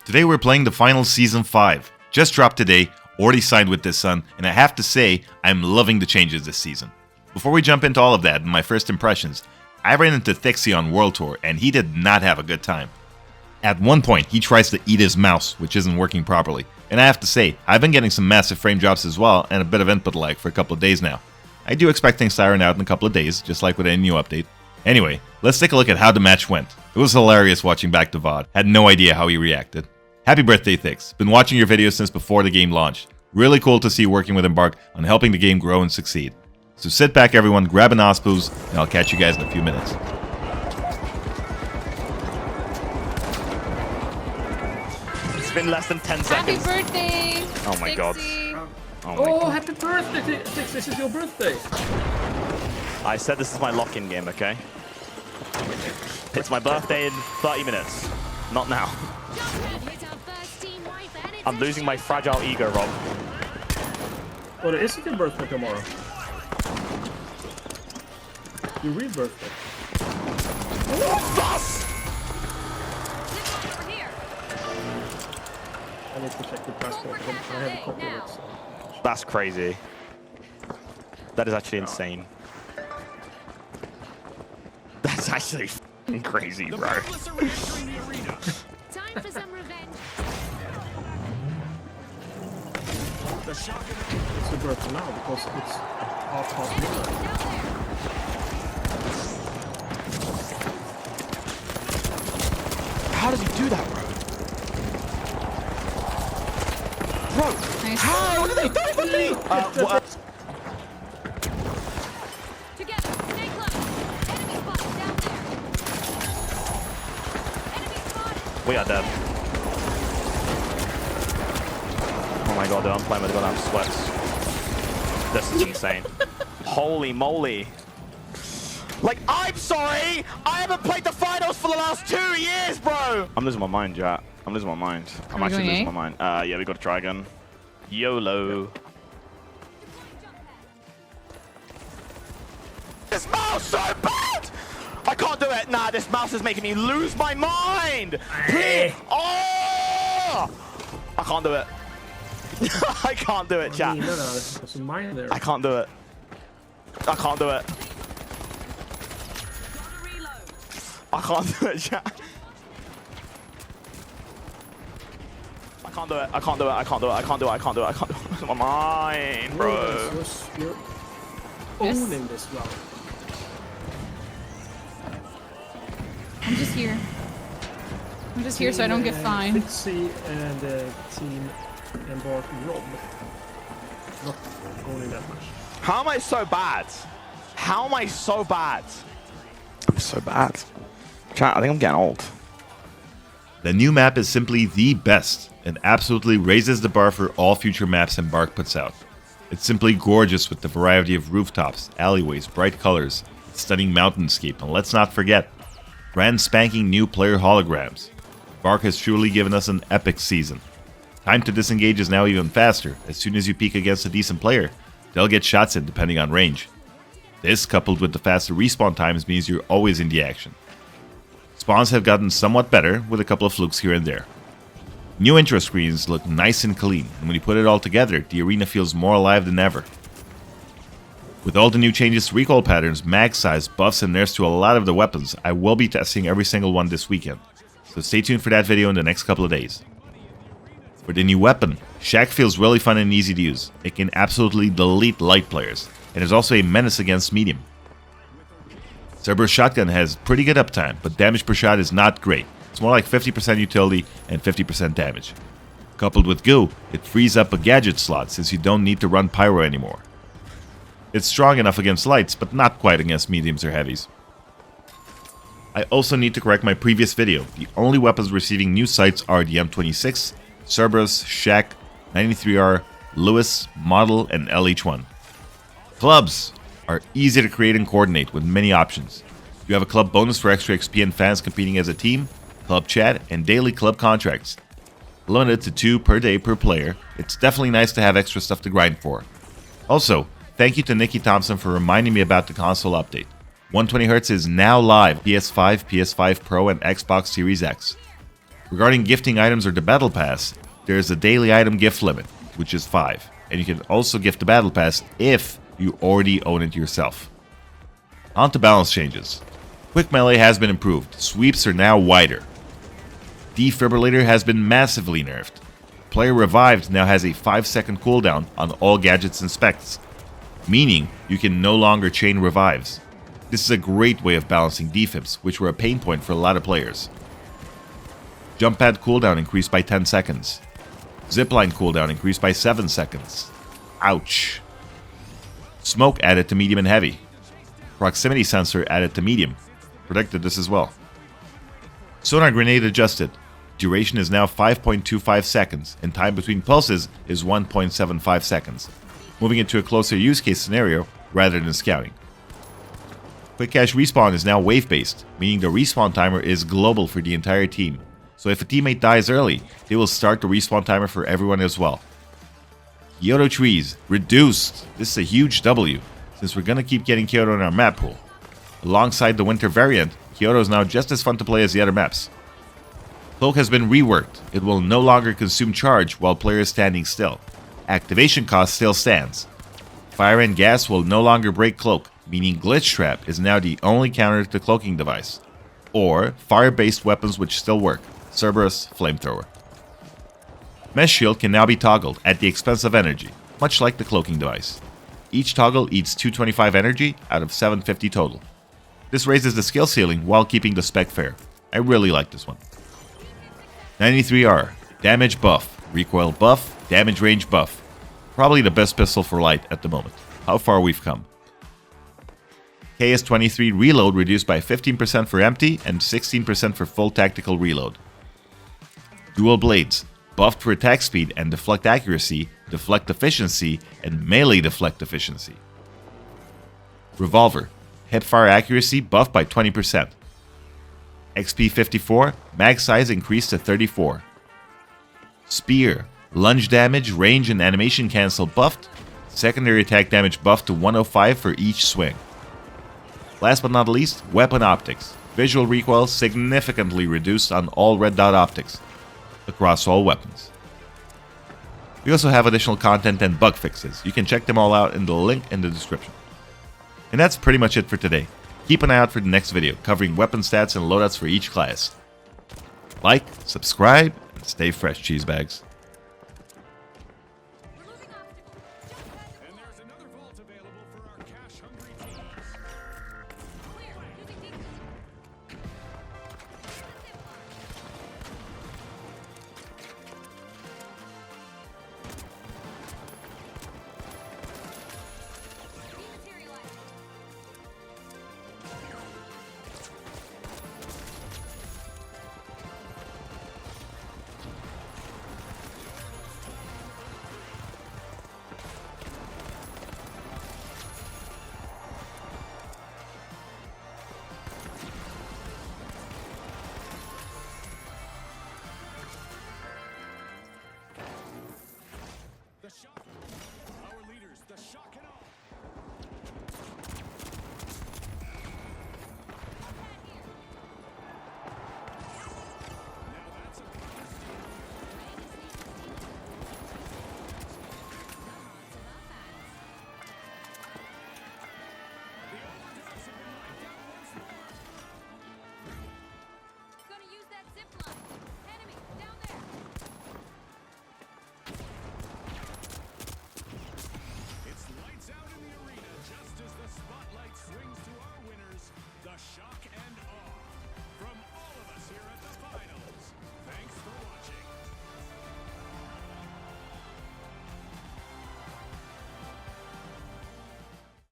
Today we're playing the final Season 5. Just dropped today, already signed with DISSUN, and I have to say, I'm loving the changes this season. Before we jump into all of that and my first impressions, I ran into Thiixy on World Tour and he did not have a good time. At one point, he tries to eat his mouse, which isn't working properly. And I have to say, I've been getting some massive frame drops as well and a bit of input lag for a couple of days now. I do expect things to iron out in a couple of days, just like with any new update. Anyway, let's take a look at how the match went. It was hilarious watching back the VOD. Had no idea how he reacted. Happy birthday, THIIX. Been watching your videos since before the game launched. Really cool to see you working with Embark on helping the game grow and succeed. So sit back everyone, grab an Ospuze, and I'll catch you guys in a few minutes. It's been less than 10 seconds. Happy birthday! Oh my god. Oh, happy birthday, THIIX. This is your birthday. I said this is my lock-in game, okay? It's my birthday in 30 minutes. Not now. I'm losing my fragile ego, Rob. Oh, is it your birthday tomorrow? Your real birthday. I need to check the passport. I have a copy of it. So. That's crazy. That is actually insane. That's actually f***ing crazy, bro. Time for some revenge. It's your birthday now because it's half midnight. How does he do that, bro? Bro, Nice. how? What did they do with me? Together, stay close. Enemy spotted down there. Enemy spotted. We are dead. Oh my god, dude, I'm playing with the goddamn sweats. This is insane. Holy moly. Like, I'm sorry! I haven't played the finals for the last 2 years, bro! I'm losing my mind, chat. I'm losing my mind. I'm actually losing my mind. Yeah, we gotta try again. YOLO. This mouse so bad! I can't do it. Nah, this mouse is making me lose my mind! Please! Oh! I can't do it. I can't do it, chat. There's a mine there. I can't do it. I can't do it. I can't do it, chat. I can't do it. I can't do it. I can't do it. I can't do it. I can't do it. I can't do it. It's my mind, bro. You're owning this round. I'm just here. I'm just here so I don't get fined. Thiixy and team Embark Rob. Not owning that much. How am I so bad? How am I so bad? I'm so bad. Chat, I think I'm getting old. The new map is simply the best and absolutely raises the bar for all future maps Embark puts out. It's simply gorgeous with the variety of rooftops, alleyways, bright colors, stunning mountainscape, and let's not forget, brand spanking new player holograms. Embark has truly given us an epic season. Time to disengage is now even faster. As soon as you peek against a decent player, they'll get shots in depending on range. This, coupled with the faster respawn times, means you're always in the action. Spawns have gotten somewhat better, with a couple of flukes here and there. New intro screens look nice and clean, and when you put it all together, the arena feels more alive than ever. With all the new changes to recoil patterns, mag size, buffs, and nerfs to a lot of the weapons, I will be testing every single one this weekend, so stay tuned for that video in the next couple of days. For the new weapon, Shack feels really fun and easy to use. It can absolutely delete light players, and is also a menace against medium. Cerberus Shotgun has pretty good uptime, but damage per shot is not great. It's more like 50% utility and 50% damage. Coupled with Goo, it frees up a gadget slot since you don't need to run Pyro anymore. It's strong enough against lights, but not quite against mediums or heavies. I also need to correct my previous video. The only weapons receiving new sights are the M26, Cerberus, Shack, 93R, Lewis, Model, and LH1. Clubs are easy to create and coordinate with many options. You have a club bonus for extra XP and fans competing as a team, club chat, and daily club contracts. Limited to 2 per day per player, it's definitely nice to have extra stuff to grind for. Also, thank you to Nikki Thompson for reminding me about the console update. 120Hz is now live PS5, PS5 Pro, and Xbox Series X. Regarding gifting items or the Battle Pass, there is a daily item gift limit, which is 5, and you can also gift the Battle Pass if you already own it yourself. On to balance changes. Quick melee has been improved, sweeps are now wider. Defibrillator has been massively nerfed. Player Revived now has a 5-second cooldown on all gadgets and specs, meaning you can no longer chain revives. This is a great way of balancing defibs, which were a pain point for a lot of players. Jump pad cooldown increased by 10 seconds. Zipline cooldown increased by 7 seconds. Ouch. Smoke added to medium and heavy. Proximity sensor added to medium. Predicted this as well. Sonar grenade adjusted. Duration is now 5.25 seconds, and time between pulses is 1.75 seconds, moving it to a closer use case scenario rather than scouting. Quick cash respawn is now wave-based, meaning the respawn timer is global for the entire team. So if a teammate dies early, they will start the respawn timer for everyone as well. Kyoto trees reduced. This is a huge W, since we're gonna keep getting Kyoto in our map pool. Alongside the winter variant, Kyoto is now just as fun to play as the other maps. Cloak has been reworked. It will no longer consume charge while players standing still. Activation cost still stands. Fire and gas will no longer break Cloak, meaning Glitch Trap is now the only counter to cloaking device. Or fire-based weapons which still work. Cerberus, Flamethrower. Mesh Shield can now be toggled at the expense of energy, much like the cloaking device. Each toggle eats 225 energy out of 750 total. This raises the skill ceiling while keeping the spec fair. I really like this one. 93R, damage buff, recoil buff, damage range buff. Probably the best pistol for light at the moment. How far we've come. KS-23 reload reduced by 15% for empty and 16% for full tactical reload. Dual blades, buffed for attack speed and deflect accuracy, deflect efficiency, and melee deflect efficiency. Revolver, hipfire accuracy buffed by 20%. XP 54, mag size increased to 34. Spear, lunge damage, range, and animation cancel buffed, secondary attack damage buffed to 105 for each swing. Last but not least, weapon optics. Visual recoil significantly reduced on all red dot optics across all weapons. We also have additional content and bug fixes. You can check them all out in the link in the description. And that's pretty much it for today. Keep an eye out for the next video covering weapon stats and loadouts for each class. Like, subscribe, and stay fresh, cheesebags.